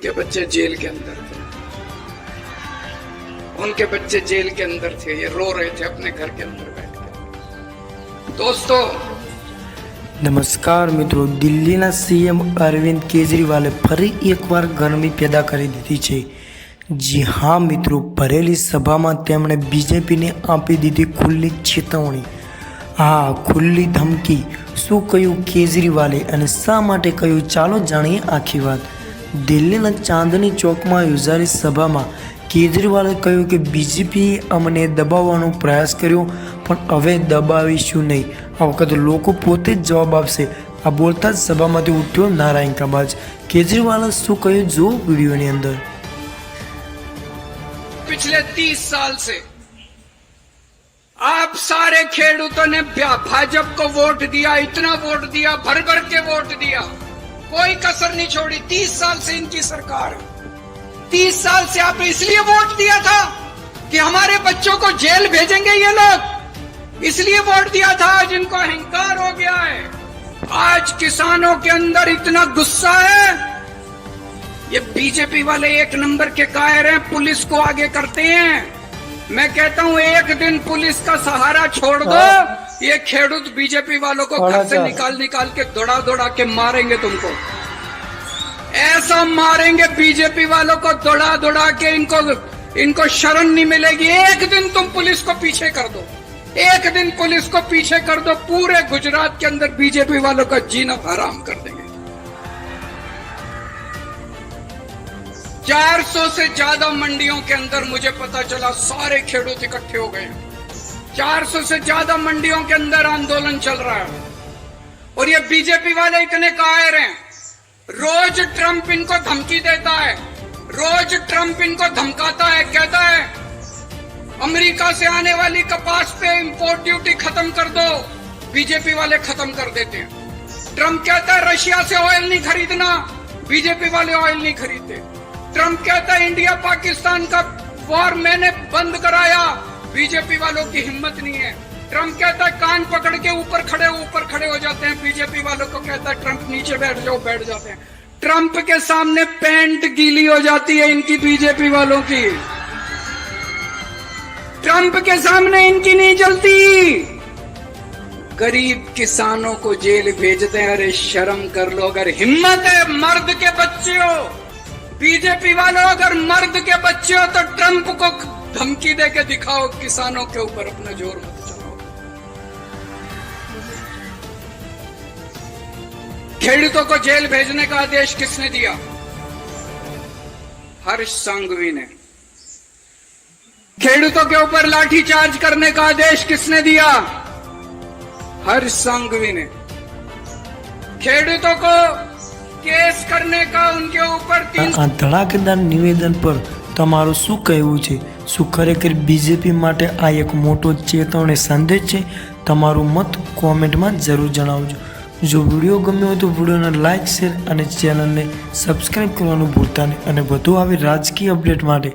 उनके बच्चे जेल के अंदर थे, उनके बच्चे जेल के अंदर थे, ये रो रहे थे अपने घर के अंदर बैठ के। दोस्तों નમસ્કાર મિત્રો, દિલ્હીના સીએમ અરવિંદ કેજરીવાલે ફરી એકવાર ગરમી પેદા કરી દીધી છે। જી હા મિત્રો, ભરેલી સભામાં તેમણે બીજેપીને આપી દીધી ખુલ્લી ચેતવણી। હા, ખુલ્લી ધમકી। શું કહ્યું કેજરીવાલે અને શા માટે કહ્યું, ચાલો જાણીએ આખી વાત। દિલ્હીના ચાંદની ચોકમાં યોજાયેલી સભામાં કેજરીવાલે કહ્યું કે બીજેપીએ અમને દબાવવાનો પ્રયાસ કર્યો, પણ હવે દબાવીશું નહીં। આ વખતે લોકો પોતે જ જવાબ આપશે। આ બોલતા જ સભામાંથી ઉઠ્યો નારાયણ કાબાજ। કેજરીવાલે શું કહ્યું, જો વિડીયોની અંદર। पिछले 30 साल से आप सारे खेडूतों ने भाजपा को वोट दिया, इतना वोट दिया, भर भर के वोट दिया, कोई कसर नहीं छोड़ी। 30 साल से इनकी सरकार है। 30 साल से आपने इसलिए वोट दिया था कि हमारे बच्चों को जेल भेजेंगे ये लोग, इसलिए वोट दिया था। आज इनको अहंकार हो गया है, आज किसानों के अंदर इतना गुस्सा है। ये बीजेपी वाले एक नंबर के कायर हैं, पुलिस को आगे करते हैं। मैं कहता हूं एक दिन पुलिस का सहारा छोड़ दो, ये खेडूत बीजेपी वालों को घर से निकाल निकाल के दौड़ा दौड़ा के मारेंगे तुमको। ऐसा मारेंगे बीजेपी वालों को, दौड़ा दौड़ा के इनको शरण नहीं मिलेगी। एक दिन तुम पुलिस को पीछे कर दो, एक दिन पुलिस को पीछे कर दो, पूरे गुजरात के अंदर बीजेपी वालों का जीना हराम कर देंगे। 400 से ज्यादा मंडियों के अंदर मुझे पता चला सारे खेडूत इकट्ठे हो गए। 400 से ज्यादा मंडियों के अंदर आंदोलन चल रहा है, और ये बीजेपी वाले इतने कायर हैं। रोज ट्रंप इनको धमकी देता है, रोज ट्रंप इनको धमकाता है, कहता है अमेरिका से आने वाली कपास पे इंपोर्ट ड्यूटी खत्म कर दो। बीजेपी वाले खत्म कर देते हैं। ट्रंप कहता है रशिया से ऑयल नहीं खरीदना, बीजेपी वाले ऑयल नहीं खरीदते। ट्रंप कहता है इंडिया पाकिस्तान का वॉर मैंने बंद कराया, बीजेपी वालों की हिम्मत नहीं है। ट्रंप कहता है कान पकड़ के ऊपर खड़े हो जाते हैं, बीजेपी वालों को कहता है ट्रंप नीचे बैठ जाओ, बैठ जाते हैं। ट्रंप के सामने पैंट गीली हो जाती है इनकी, बीजेपी वालों की। ट्रंप के सामने इनकी नहीं जलती। गरीब किसानों को जेल भेजते हैं, अरे शर्म कर लो। अगर हिम्मत है, मर्द के बच्चे हो, बीजेपी वालों अगर मर्द के बच्चे हो तो ट्रंप को धमकी दे के दिखाओ, किसानों के ऊपर अपना जोर मत चलाओ। खेडूतों को जेल भेजने का आदेश किसने दिया? हर्ष संघवी ने। खेडूतों के ऊपर लाठीचार्ज करने का आदेश किसने दिया? हर्ष संघवी ने। खेडूतों को केस करने का उनके ऊपर આ ધડાકેદાર નિવેદન પર તમારું શું કહેવું છે? શું ખરેખર બીજેપી માટે આ એક મોટો ચેતવણી સંદેશ છે? તમારું મત કોમેન્ટમાં જરૂર જણાવજો। જો વિડીયો ગમ્યો હોય તો વિડીયોને લાઇક, શેર અને ચેનલને સબસ્ક્રાઇબ કરવાનું ભૂલતા નહીં। અને વધુ આવી રાજકીય અપડેટ માટે